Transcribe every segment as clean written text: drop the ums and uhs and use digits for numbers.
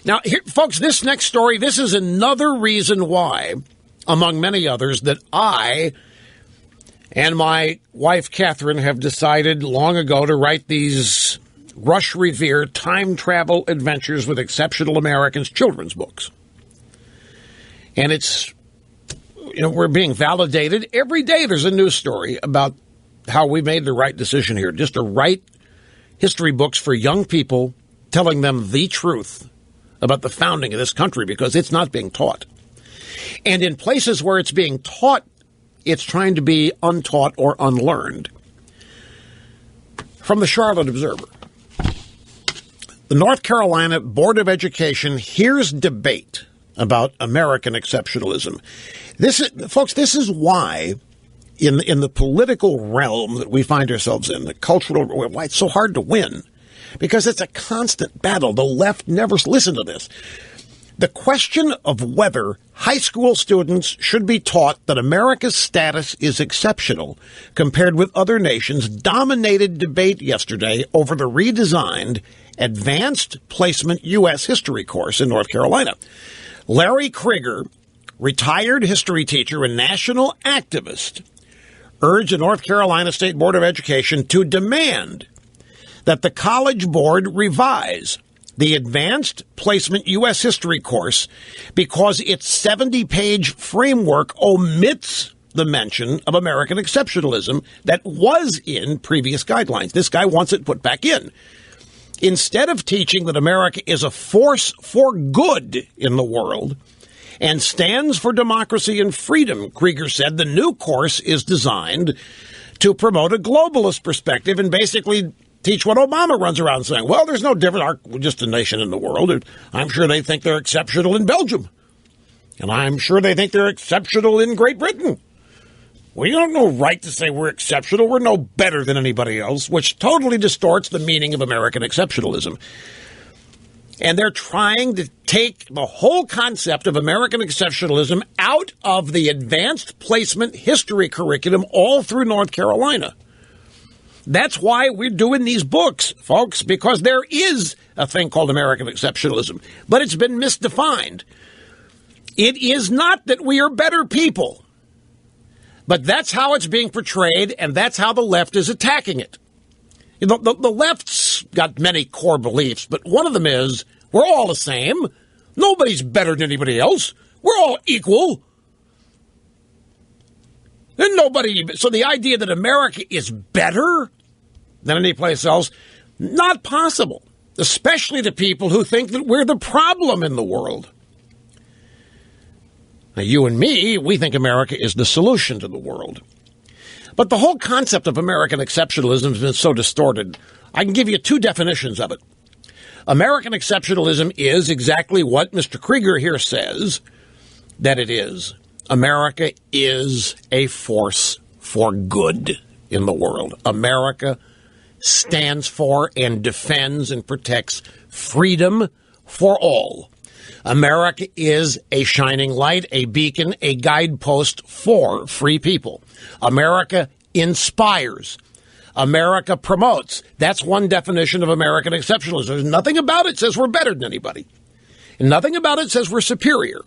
Now, here, folks, this next story, this is another reason why, among many others, that I and my wife, Catherine, have decided long ago to write these Rush Revere time travel adventures with exceptional Americans children's books. And it's, we're being validated. Every day there's a news story about how we made the right decision here, just to write history books for young people, telling them the truth about the founding of this country, because it's not being taught. And in places where it's being taught, it's trying to be untaught or unlearned. From the Charlotte Observer. The North Carolina Board of Education hears debate about American exceptionalism. Folks, this is why in the political realm that we find ourselves in, the cultural, why it's so hard to win. Because it's a constant battle. The left never listen to this. The question of whether high school students should be taught that America's status is exceptional compared with other nations dominated debate yesterday over the redesigned Advanced Placement U.S. History course in North Carolina. Larry Krieger, retired history teacher and national activist, urged the North Carolina State Board of Education to demand that the College Board revise the Advanced Placement U.S. History course because its 70-page framework omits the mention of American exceptionalism that was in previous guidelines. This guy wants it put back in. Instead of teaching that America is a force for good in the world and stands for democracy and freedom, Krieger said, the new course is designed to promote a globalist perspective and basically teach what Obama runs around saying. Well, there's no difference. We're just a nation in the world. I'm sure they think they're exceptional in Belgium. And I'm sure they think they're exceptional in Great Britain. We don't have no right to say we're exceptional. We're no better than anybody else, which totally distorts the meaning of American exceptionalism. And they're trying to take the whole concept of American exceptionalism out of the advanced placement history curriculum all through North Carolina. That's why we're doing these books, folks, because there is a thing called American exceptionalism, but it's been misdefined. It is not that we are better people, but that's how it's being portrayed, and that's how the left is attacking it. The left's got many core beliefs, but one of them is we're all the same. Nobody's better than anybody else. We're all equal. And so the idea that America is better than any place else, not possible, especially to people who think that we're the problem in the world. Now, you and me, we think America is the solution to the world. But the whole concept of American exceptionalism has been so distorted. I can give you two definitions of it. American exceptionalism is exactly what Mr. Krieger here says that it is. America is a force for good in the world. America stands for and defends and protects freedom for all. America is a shining light, a beacon, a guidepost for free people. America inspires. America promotes. That's one definition of American exceptionalism. There's nothing about it says we're better than anybody. And nothing about it says we're superior.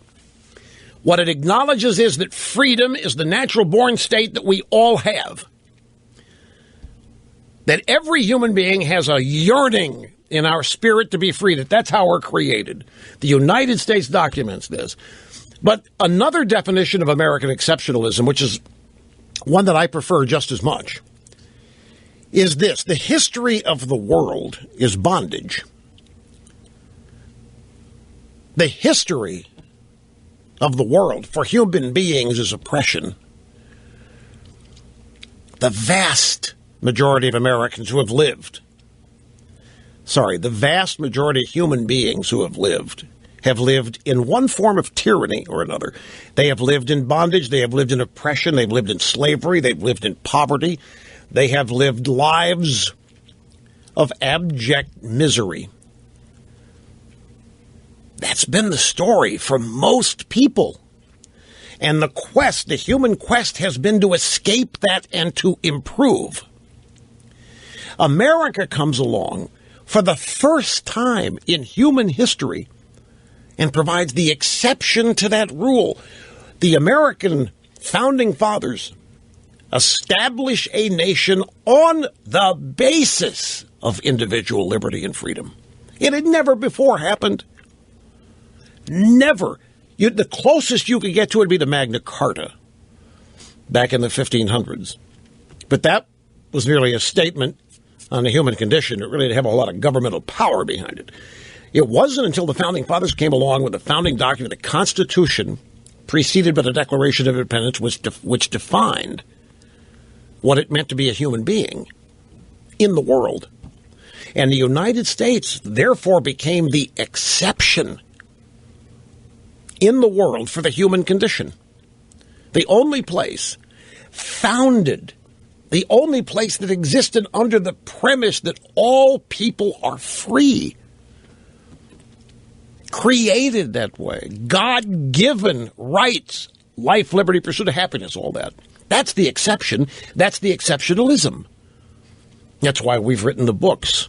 What it acknowledges is that freedom is the natural-born state that we all have. That every human being has a yearning in our spirit to be free. That's how we're created. The United States documents this. But another definition of American exceptionalism, which is one that I prefer just as much, is this. The history of the world is bondage. The history of the world for human beings is oppression. The vast majority of Americans who have lived, the vast majority of human beings who have lived in one form of tyranny or another. They have lived in bondage, they have lived in oppression, they've lived in slavery, they've lived in poverty, they have lived lives of abject misery. That's been the story for most people. And the human quest has been to escape that and to improve. America comes along for the first time in human history and provides the exception to that rule. The American founding fathers establish a nation on the basis of individual liberty and freedom. It had never before happened. Never. The closest you could get to it would be the Magna Carta back in the 1500s. But that was merely a statement on the human condition. It really didn't have a lot of governmental power behind it. It wasn't until the Founding Fathers came along with the founding document, the Constitution, preceded by the Declaration of Independence, which defined what it meant to be a human being in the world. And the United States, therefore, became the exception in the world for the human condition. The only place founded, the only place that existed under the premise that all people are free, created that way, God-given rights, life, liberty, pursuit of happiness, all that. That's the exception. That's the exceptionalism. That's why we've written the books.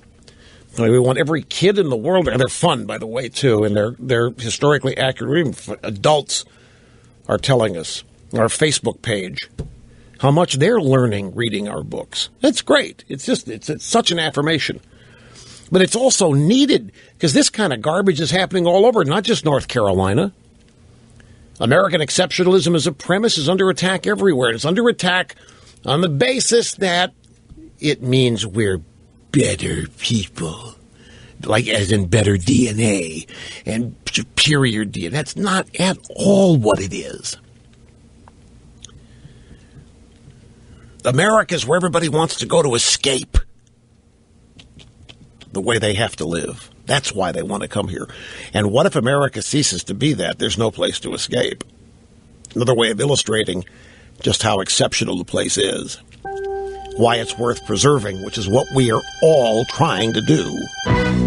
We want every kid in the world, and they're fun, by the way, too, and they're historically accurate. Even adults are telling us on our Facebook page how much they're learning reading our books. It's great. It's such an affirmation. But it's also needed because this kind of garbage is happening all over, not just North Carolina. American exceptionalism as a premise is under attack everywhere. It's under attack on the basis that it means we're better people, like as in better DNA and superior DNA. That's not at all what it is. America is where everybody wants to go to escape the way they have to live. That's why they want to come here. And what if America ceases to be that? There's no place to escape. Another way of illustrating just how exceptional the place is. Why it's worth preserving, which is what we are all trying to do.